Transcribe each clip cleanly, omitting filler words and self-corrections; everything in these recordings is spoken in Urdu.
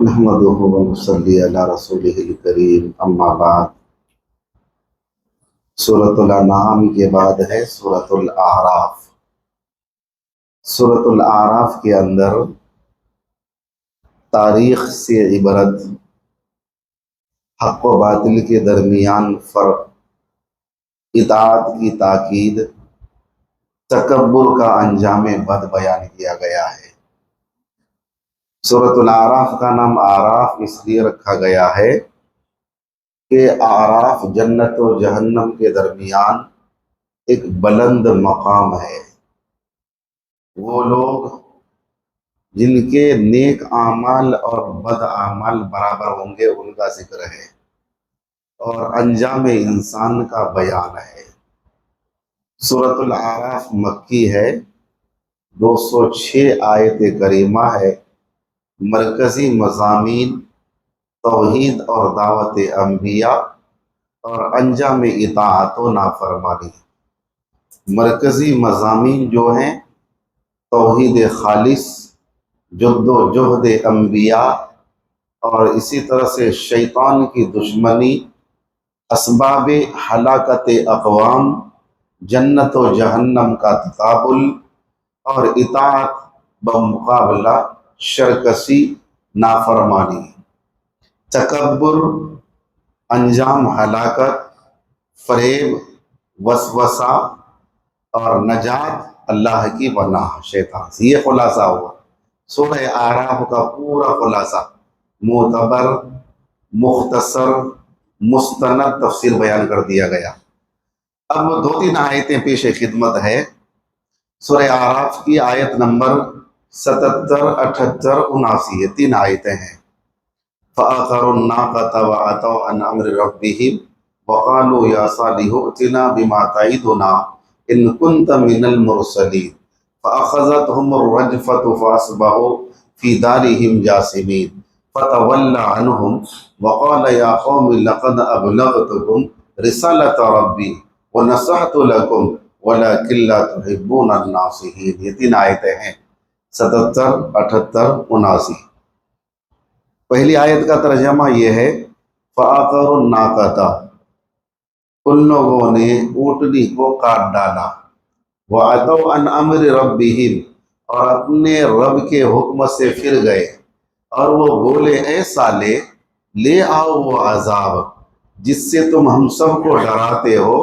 نحمده ونصلي على رسوله الکریم اما بعد۔ سورۃ الانعام کے بعد ہے سورۃ الاعراف۔ سورۃ الاعراف کے اندر تاریخ سے عبرت، حق و باطل کے درمیان فرق، اطاعت کی تاکید، تکبر کا انجام بد بیان کیا گیا ہے۔ سورۃ الاعراف کا نام اعراف اس لیے رکھا گیا ہے کہ اعراف جنت و جہنم کے درمیان ایک بلند مقام ہے۔ وہ لوگ جن کے نیک اعمال اور بد اعمال برابر ہوں گے ان کا ذکر ہے، اور انجام انسان کا بیان ہے۔ سورۃ الاعراف مکی ہے، 206 آیت کریمہ ہے۔ مرکزی مضامین توحید اور دعوت انبیاء اور انجام اطاعت و نافرمانی۔ مرکزی مضامین جو ہیں توحید خالص، جد و جہد انبیاء، اور اسی طرح سے شیطان کی دشمنی، اسباب ہلاکت اقوام، جنت و جہنم کا تقابل، اور اطاعت بمقابلہ شرکسی نافرمانی، تکبر انجام ہلاکت، فریب وسوسہ، اور نجات اللہ کی پناہ شیطان سے۔ یہ خلاصہ ہوا سورہ اعراف کا پورا خلاصہ، معتبر مختصر مستند تفسیر بیان کر دیا گیا۔ اب 2-3 آیتیں پیش خدمت ہے۔ سورہ اعراف کی آیت نمبر 77، 78، 79، یہ 3 آیتیں ہیں۔ فَعَقَرُوا النَّاقَةَ وَعَتَوْا عَنْ أَمْرِ رَبِّهِمْ وَقَالُوا يَا صَالِحُ ائْتِنَا بِمَا تَعِدُنَا إِن كُنتَ مِنَ الْمُرْسَلِينَ فَأَخَذَتْهُمُ الرَّجْفَةُ فَأَصْبَحُوا فِي دَارِهِمْ جَاثِمِينَ فَتَوَلَّى عَنْهُمْ وَقَالَ يَا قَوْمِ لَقَدْ أَبْلَغْتُكُمْ رِسَالَةَ رَبِّي وَنَصَحْتُ لَكُمْ وَلَكِنْ لَا تُحِبُّونَ النَّاصِحِينَ۔ یہ 3 آیتیں ہیں، 77، 78، 79۔ پہلی آیت کا ترجمہ یہ ہے، فَعَقَرُوا النَّاقَةَ، ان لوگوں نے اونٹنی کو کاٹ ڈالا، وَعَتَوْا عَنْ أَمْرِ رَبِّهِمْ، اور اپنے رب کے حکم سے پھر گئے، اور وہ بولے اے سالے لے آؤ وہ عذاب جس سے تم ہم سب کو ڈراتے ہو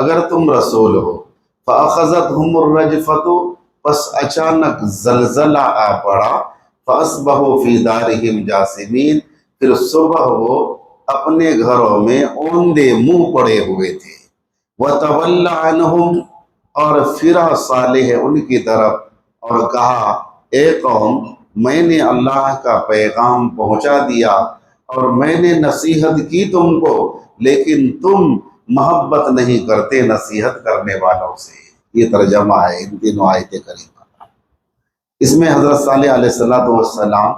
اگر تم رسول ہو۔ فَأَخَذَتْهُمُ الرَّجْفَةُ، پس اچانک زلزلہ آ پڑا، فَأَصْبَحُوا فِي دَارِهِمْ جَاثِمِينَ، پھر صبح وہ اپنے گھروں میں اوندے منہ پڑے ہوئے تھے۔ وَتَوَلَّى عَنْهُمْ، اور پھرا صالح ان کی طرف اور کہا اے قوم، میں نے اللہ کا پیغام پہنچا دیا اور میں نے نصیحت کی تم کو، لیکن تم محبت نہیں کرتے نصیحت کرنے والوں سے۔ یہ ترجمہ ہے ان 3 آیت کریمہ۔ اس میں حضرت صالح علیہ السلام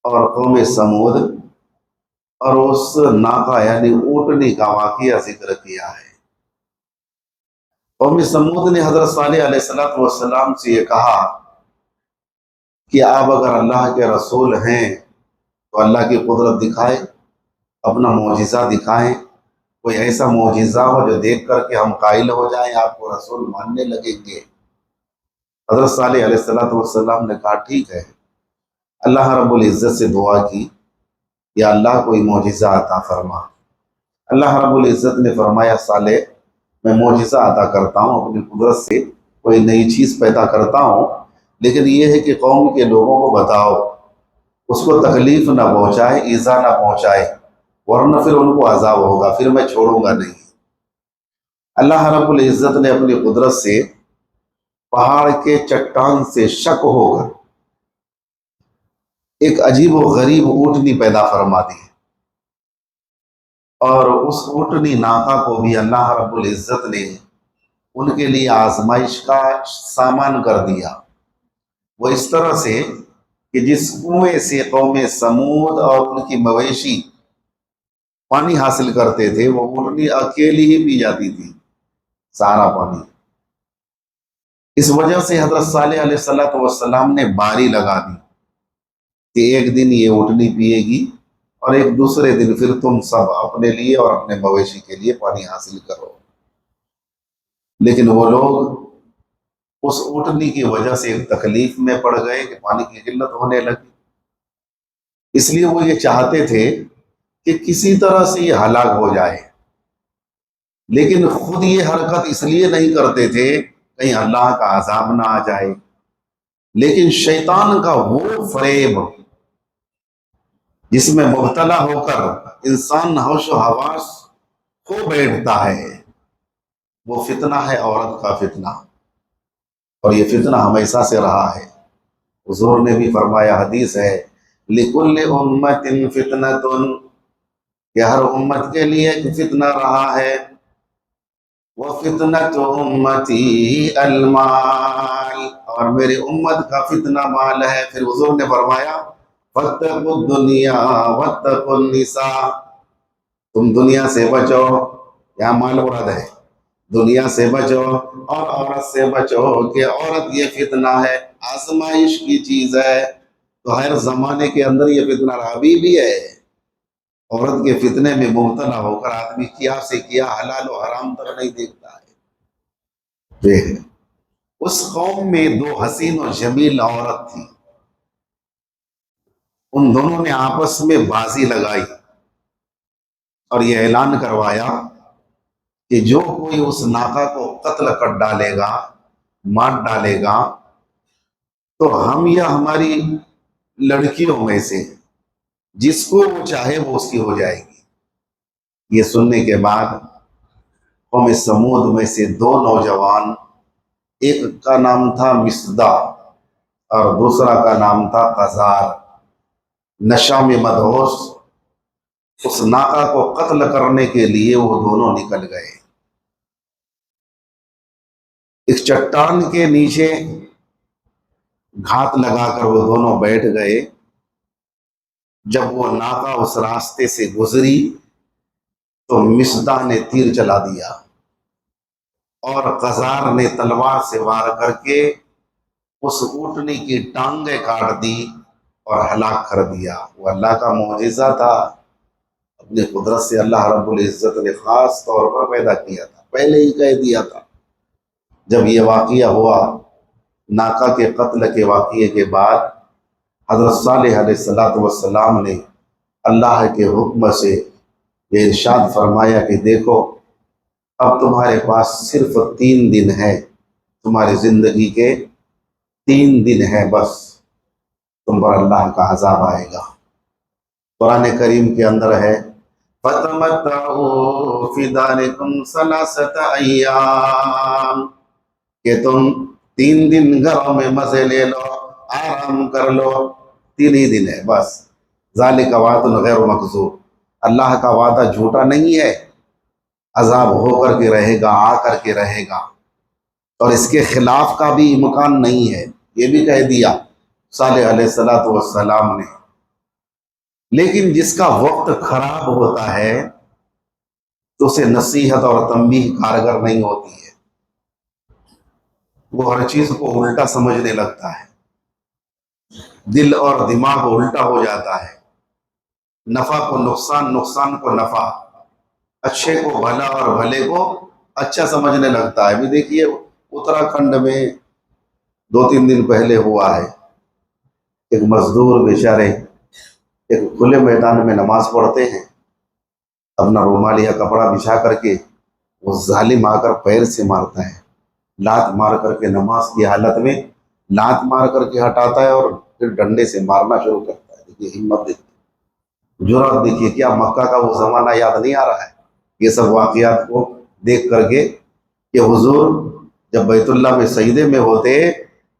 اور قوم سمود اور اس ناقہ یعنی اونٹنی کا واقعہ ذکر کیا ہے۔ قوم سمود نے حضرت صالح علیہ السلام سے یہ کہا کہ آپ اگر اللہ کے رسول ہیں تو اللہ کی قدرت دکھائیں، اپنا معجزہ دکھائیں، کوئی ایسا معجزہ ہو جو دیکھ کر کے ہم قائل ہو جائیں، آپ کو رسول ماننے لگیں گے۔ حضرت صالح علیہ السلام نے کہا ٹھیک ہے۔ اللہ رب العزت سے دعا کی یا اللہ کوئی معجزہ عطا فرما۔ اللہ رب العزت نے فرمایا صالح میں معجزہ عطا کرتا ہوں، اپنی قدرت سے کوئی نئی چیز پیدا کرتا ہوں، لیکن یہ ہے کہ قوم کے لوگوں کو بتاؤ، اس کو تکلیف نہ پہنچائے، ایذا نہ پہنچائے، ورنہ پھر ان کو عذاب ہوگا، پھر میں چھوڑوں گا نہیں۔ اللہ رب العزت نے اپنی قدرت سے پہاڑ کے چٹان سے شق ہو کر ایک عجیب و غریب اونٹنی پیدا فرما دی، اور اس اونٹنی ناقہ کو بھی اللہ رب العزت نے ان کے لیے آزمائش کا سامان کر دیا۔ وہ اس طرح سے کہ جس کنویں سے قوم سمود اور ان کی مویشی پانی حاصل کرتے تھے، وہ اونٹنی اکیلی ہی پی جاتی تھی سارا پانی۔ اس وجہ سے حضرت صالح علیہ السلام نے باری لگا دی کہ ایک دن یہ اونٹنی پیے گی اور ایک دوسرے دن پھر تم سب اپنے لیے اور اپنے مویشی کے لیے پانی حاصل کرو۔ لیکن وہ لوگ اس اونٹنی کی وجہ سے ایک تکلیف میں پڑ گئے کہ پانی کی قلت ہونے لگی، اس لیے وہ یہ چاہتے تھے کہ کسی طرح سے یہ ہلاک ہو جائے، لیکن خود یہ حرکت اس لیے نہیں کرتے تھے کہیں اللہ کا عذاب نہ آ جائے، لیکن شیطان کا وہ فریب جس میں مبتلا ہو کر انسان ہوش و حواس کھو بیٹھتا ہے، وہ فتنہ ہے عورت کا فتنہ، اور یہ فتنہ ہمیشہ سے رہا ہے۔ حضور نے بھی فرمایا، حدیث ہے، لِكُلِّ أُمَّةٍ فِتْنَةٌ، کہ ہر امت کے لیے ایک فتنہ رہا ہے، وَفِتْنَةُ أُمَّتِي الْمَالِ، اور میری امت کا فتنہ مال ہے۔ پھر حضور نے فرمایا، فَاتَّقُوا الدُّنْيَا وَاتَّقُوا النِّسَاءَ، تم دنیا سے بچو، یہاں مال مراد ہے، دنیا سے بچو اور عورت سے بچو، کہ عورت یہ فتنہ ہے، آزمائش کی چیز ہے، تو ہر زمانے کے اندر یہ فتنہ رہا، ابھی بھی ہے۔ عورت کے فتنے میں مبتلا ہو کر آدمی کیا سے کیا حلال و حرام تک نہیں دیکھتا ہے۔ اس قوم میں دو حسین و جمیل عورت تھی، ان دونوں نے آپس میں بازی لگائی اور یہ اعلان کروایا کہ جو کوئی اس ناکا کو قتل کر ڈالے گا، مار ڈالے گا، تو ہم یا ہماری لڑکیوں میں سے جس کو وہ چاہے وہ اس کی ہو جائے گی۔ یہ سننے کے بعد قوم سمود میں سے دو نوجوان، ایک کا نام تھا مصدع اور دوسرا کا نام تھا قزار، نشہ میں مدہوش اس ناکا کو قتل کرنے کے لیے وہ دونوں نکل گئے۔ ایک چٹان کے نیچے گھات لگا کر وہ دونوں بیٹھ گئے۔ جب وہ ناکا اس راستے سے گزری تو مصدع نے تیر چلا دیا اور قزار نے تلوار سے وار کر کے اس اونٹنی کی ٹانگیں کاٹ دی اور ہلاک کر دیا۔ وہ اللہ کا معجزہ تھا، اپنی قدرت سے اللہ رب العزت نے خاص طور پر پیدا کیا تھا، پہلے ہی کہہ دیا تھا۔ جب یہ واقعہ ہوا ناکا کے قتل کے واقعے کے بعد، حضرت صالح علیہ السلام نے اللہ کے حکم سے یہ ارشاد فرمایا کہ دیکھو اب تمہارے پاس صرف 3 دن ہے، تمہاری زندگی کے 3 دن ہے، بس تم پر اللہ کا عذاب آئے گا۔ قرآن کریم کے اندر ہے، فَتَمَتَّعُوا فِي دَارِكُمْ 3 أَيَّامٍ، کہ تم 3 دن گھروں میں مزے لے لو، آرام کر لو، 3 ہی دن ہے بس۔ ذَلِكَ وَعْدٌ غَيْرُ مَكْذُوبٍ، اللہ کا وعدہ جھوٹا نہیں ہے، عذاب ہو کر کے رہے گا، آ کر کے رہے گا، اور اس کے خلاف کا بھی امکان نہیں ہے، یہ بھی کہہ دیا صالح علیہ السلام نے۔ لیکن جس کا وقت خراب ہوتا ہے تو اسے نصیحت اور تنبیہ کارگر نہیں ہوتی ہے، وہ ہر چیز کو الٹا سمجھنے لگتا ہے، دل اور دماغ الٹا ہو جاتا ہے، نفع کو نقصان، نقصان کو نفع، اچھے کو بھلا اور بھلے کو اچھا سمجھنے لگتا ہے۔ ابھی دیکھیے اتراکھنڈ میں 2-3 دن پہلے ہوا ہے، ایک مزدور بیچارے ایک کھلے میدان میں نماز پڑھتے ہیں، اپنا رومال یا کپڑا بچھا کر کے وہ ظالم آ کر پیر سے مارتا ہے، لات مار کر کے نماز کی حالت میں لات مار کر کے ہٹاتا ہے اور پھر ڈنڈے سے مارنا شروع کرتا ہے۔ دیکھیے ہمت دیکھیے، جرأت دیکھیے، کیا مکہ کا وہ زمانہ یاد نہیں آ رہا ہے یہ سب واقعات کو دیکھ کر کے کہ حضور جب بیت اللہ میں سجدے میں ہوتے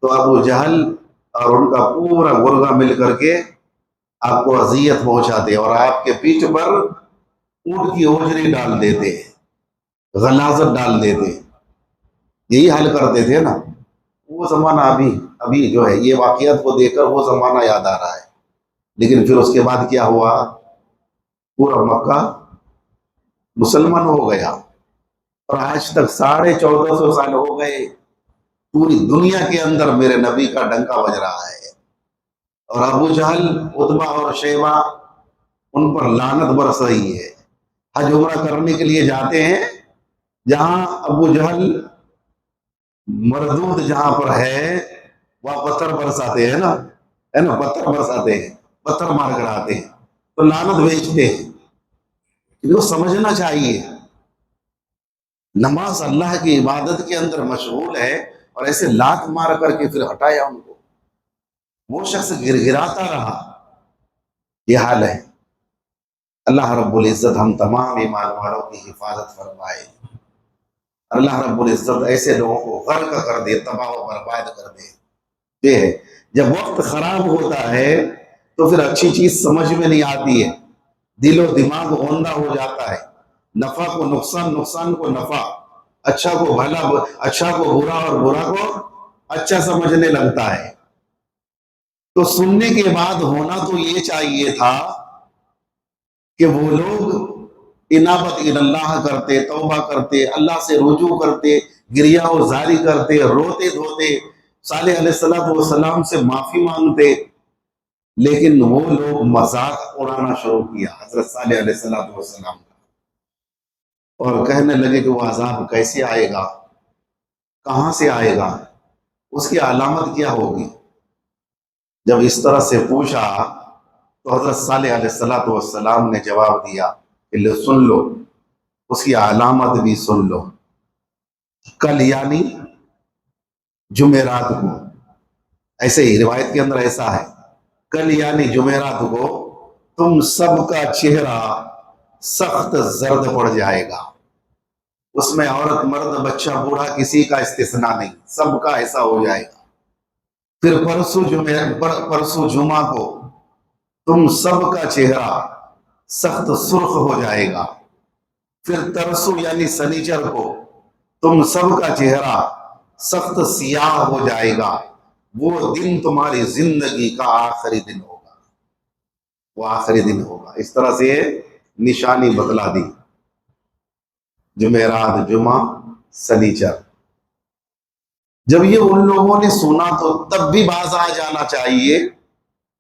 تو ابو جہل اور ان کا پورا گرگا مل کر کے آپ کو اذیت پہنچاتے اور آپ کے پیٹھ پر اونٹ کی اوجری ڈال دیتے، غلاظت ڈال دیتے، یہی حل کرتے تھے نا۔ وہ زمانہ ابھی جو ہے یہ واقعات کو دیکھ کر وہ زمانہ یاد آ رہا ہے، لیکن پھر اس کے بعد کیا ہوا، پورا مکہ مسلمان ہو گیا، اور آج تک 1450 سال ہو گئے، پوری دنیا کے اندر میرے نبی کا ڈنکا بج رہا ہے۔ اور ابو جہل، عتبہ اور شیبہ، ان پر لعنت برس رہی ہے۔ حج عمرہ کرنے کے لیے جاتے ہیں، جہاں ابو جہل مردود جہاں پر ہے وہاں پتھر برساتے ہیں نا، ہے نا، پتھر برساتے ہیں، پتھر مار کر آتے ہیں، تو لعنت بھیجتے ہیں۔ ان کو سمجھنا چاہیے نماز اللہ کی عبادت کے اندر مشغول ہے، اور ایسے لات مار کر کے پھر ہٹایا ان کو، وہ شخص گر گراتا رہا۔ یہ حال ہے۔ اللہ رب العزت ہم تمام ایمان والوں کی حفاظت فرمائے۔ اللہ رب العزت ایسے لوگوں کو غرق کر دے، تباہ و برباد کر دے۔ یہ ہے، جب وقت خراب ہوتا ہے تو پھر اچھی چیز سمجھ میں نہیں آتی ہے، دل و دماغ اوندھا ہو جاتا ہے، نفع کو نقصان، نقصان کو نفع، اچھا کو بھلا، اچھا کو برا اور برا کو اچھا سمجھنے لگتا ہے۔ تو سننے کے بعد ہونا تو یہ چاہیے تھا کہ وہ لوگ انابت اللہ کرتے، توبہ کرتے، اللہ سے رجوع کرتے، گریہ و زاری کرتے، روتے دھوتے، صالح علیہ السلام سے معافی مانگتے، لیکن وہ لوگ مذاق اڑانا شروع کیا حضرت صالح علیہ السلام کا، اور کہنے لگے کہ وہ عذاب کیسے آئے گا، کہاں سے آئے گا، اس کی علامت کیا ہوگی۔ جب اس طرح سے پوچھا تو حضرت صالح علیہ السلام نے جواب دیا کہ لو، سن لو، اس کی علامت بھی سن لو۔ کل یعنی جمعرات کو، ایسے ہی روایت کے اندر ایسا ہے، کل یعنی جمعرات کو تم سب کا چہرہ سخت زرد پڑ جائے گا۔ اس میں عورت، مرد، بچہ، بوڑھا کسی کا استثناء نہیں، سب کا ایسا ہو جائے گا۔ پھر پرسوں جمعہ کو تم سب کا چہرہ سخت سرخ ہو جائے گا۔ پھر ترسو یعنی سنیچر کو تم سب کا چہرہ سخت سیاہ ہو جائے گا۔ وہ دن تمہاری زندگی کا آخری دن ہوگا، وہ آخری دن ہوگا۔ اس طرح سے نشانی بتلا دی، جمعرات، جمعہ، سنیچر۔ جب یہ ان لوگوں نے سنا تو تب بھی باز آ جانا چاہیے،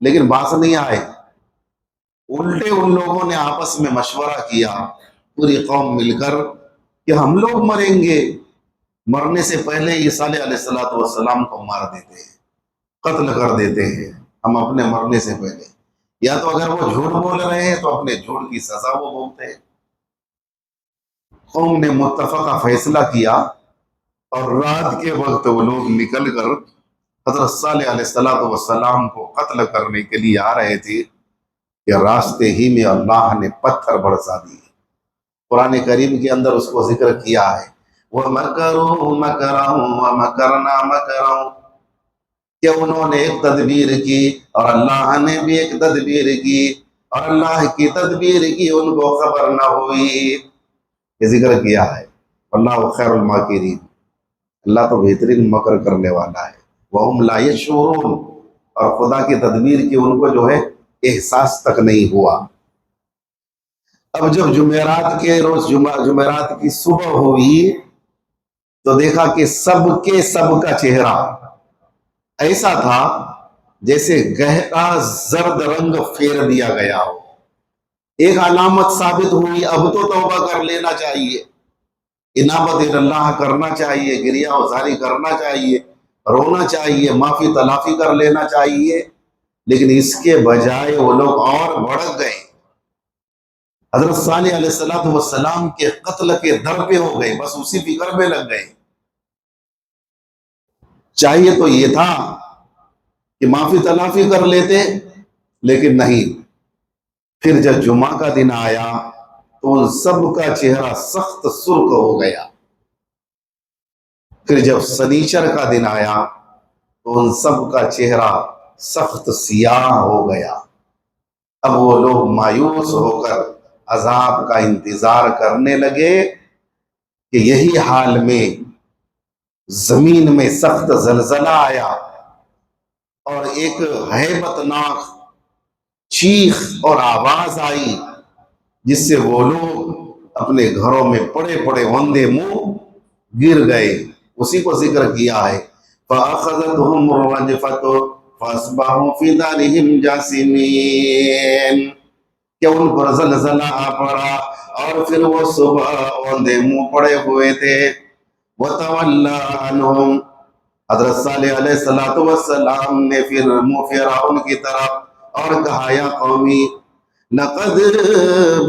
لیکن باز نہیں آئے۔ الٹے ان لوگوں نے آپس میں مشورہ کیا، پوری قوم مل کر، کہ ہم لوگ مریں گے، مرنے سے پہلے یہ صالح علیہ السلام کو مار دیتے ہیں، قتل کر دیتے ہیں ہم اپنے مرنے سے پہلے، یا تو اگر وہ جھوٹ بول رہے ہیں تو اپنے جھوٹ کی سزا وہ بولتے ہیں۔ قوم نے متفقہ فیصلہ کیا، اور رات کے وقت وہ لوگ نکل کر حضرت صالح علیہ السلام کو قتل کرنے کے لیے آ رہے تھے کہ راستے ہی میں اللہ نے پتھر برسا دیے۔ قرآن کریم کے اندر اس کو ذکر کیا ہے، وَمَكَرُوا مَكْرًا وَمَكَرْنَا مَكْرًا، کہ انہوں نے ایک تدبیر کی اور اللہ نے بھی ایک تدبیر کی، اور اللہ کی تدبیر کی ان کو خبر نہ ہوئی۔ یہ ذکر کیا ہے، اللہ خیر الماکرین، اللہ تو بہترین مکر کرنے والا ہے۔ وَهُمْ لَا يَشْعُرُونَ، اور خدا کی تدبیر کی ان کو جو ہے احساس تک نہیں ہوا۔ اب جب جمعرات کے روز، جمعرات کی صبح ہوئی تو دیکھا کہ سب کے سب کا چہرہ ایسا تھا جیسے گہرا زرد رنگ پھیر دیا گیا ہو۔ ایک علامت ثابت ہوئی، اب تو توبہ کر لینا چاہیے، انابت اللہ کرنا چاہیے، گریہ و زاری کرنا چاہیے، رونا چاہیے، معافی تلافی کر لینا چاہیے، لیکن اس کے بجائے وہ لوگ اور بڑھ گئے، حضرت صالح علیہ السلام کے قتل کے در پہ ہو گئے، بس اسی فکر میں لگ گئے۔ چاہیے تو یہ تھا کہ معافی تلافی کر لیتے، لیکن نہیں۔ پھر جب جمعہ کا دن آیا تو ان سب کا چہرہ سخت سرخ ہو گیا۔ پھر جب سنیچر کا دن آیا تو ان سب کا چہرہ سخت سیاہ ہو گیا۔ اب وہ لوگ مایوس ہو کر عذاب کا انتظار کرنے لگے کہ یہی حال میں زمین میں سخت زلزلہ آیا، اور ایک ہیبت ناک چیخ اور آواز آئی، جس سے وہ لوگ اپنے گھروں میں پڑے پڑے اوندے منہ گر گئے۔ اسی کو ذکر کیا ہے، فَأَخَذَتْهُمُ الرَّجْفَةُ فاصبحوا فی دارہم جاثمین، کہ ان پر زلزلہ آ پڑا اور پھر وہ صبح اوندے منہ پڑے ہوئے تھے۔ وَتَوَلَّىٰ عَنْهُمْ، حضرت صالح علیہ السلام نے پھر منہ پھیرا ان کی طرف اور کہا یا قومی لقد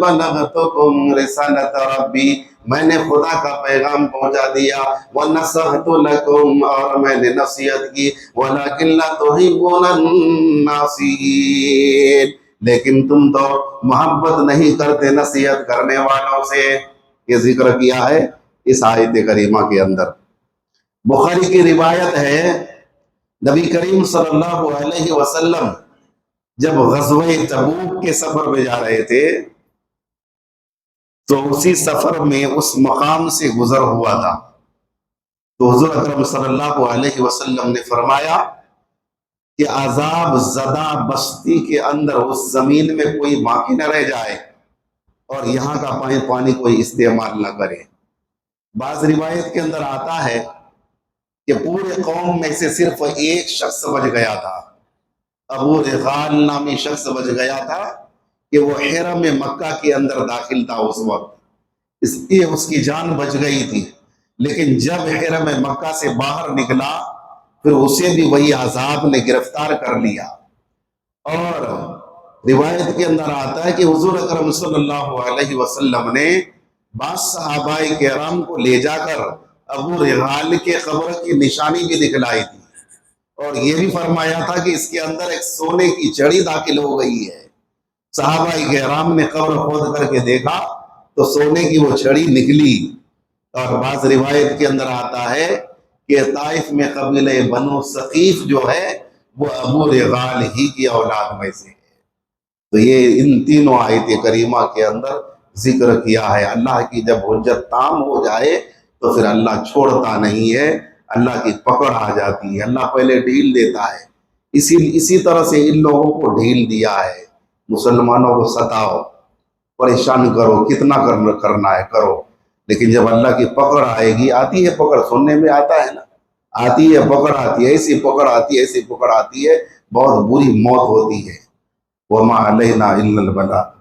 بلغتکم رسالت ربی، میں نے خدا کا پیغام پہنچا دیا، ونصحت لکم، اور میں نے نصیحت کی، ولکن لا تحبون الناصحین، لیکن تم تو محبت نہیں کرتے نصیحت کرنے والوں سے۔ یہ ذکر کیا ہے اس آیت کریمہ کے اندر۔ بخاری کی روایت ہے، نبی کریم صلی اللہ علیہ وسلم جب غزوہ تبوک کے سفر پہ جا رہے تھے تو اسی سفر میں اس مقام سے گزر ہوا تھا، تو حضور اکرم صلی اللہ علیہ وسلم نے فرمایا کہ عذاب زدہ بستی کے اندر اس زمین میں کوئی باقی نہ رہ جائے اور یہاں کا پانی کوئی استعمال نہ کرے۔ بعض روایت کے اندر آتا ہے کہ پورے قوم میں سے صرف ایک شخص بچ گیا تھا، ابو رغال نامی شخص بچ گیا تھا کہ وہ حرم مکہ کے اندر داخل تھا اس وقت، اس لیے اس کی جان بچ گئی تھی، لیکن جب حرم مکہ سے باہر نکلا پھر اسے بھی وہی عذاب نے گرفتار کر لیا۔ اور روایت کے اندر آتا ہے کہ حضور اکرم صلی اللہ علیہ وسلم نے بعض صحابہ کرام کو لے جا کر ابو رغال کے قبر کی نشانی بھی دکھلائی تھی، اور یہ بھی فرمایا تھا کہ اس کے اندر ایک سونے کی چھڑی داخل ہو گئی ہے۔ صحابہ کرام نے قبر کھود کر کے دیکھا تو سونے کی وہ چھڑی نکلی۔ اور بعض روایت کے اندر آتا ہے کہ طائف میں قبیلہ بنو ثقیف جو ہے وہ ابو رغال ہی کی اولاد میں سے ہے۔ تو یہ ان تینوں آیت کریمہ کے اندر ذکر کیا ہے۔ اللہ کی جب حجت تام ہو جائے تو پھر اللہ چھوڑتا نہیں ہے، اللہ کی پکڑ آ جاتی ہے، اللہ پہلے ڈھیل دیتا ہے۔ اسی طرح سے ان لوگوں کو ڈھیل دیا ہے، مسلمانوں کو ستاؤ، پریشان کرو، کتنا کرنا ہے کرو، لیکن جب اللہ کی پکڑ آئے گی، آتی ہے پکڑ، سننے میں آتا ہے نا، آتی ہے پکڑ، آتی ہے ایسی پکڑ آتی ہے، ایسی پکڑ آتی ہے، بہت بری موت ہوتی ہے۔ وَمَا عَلَيْنَا إِلَّا الْبَلَاغُ۔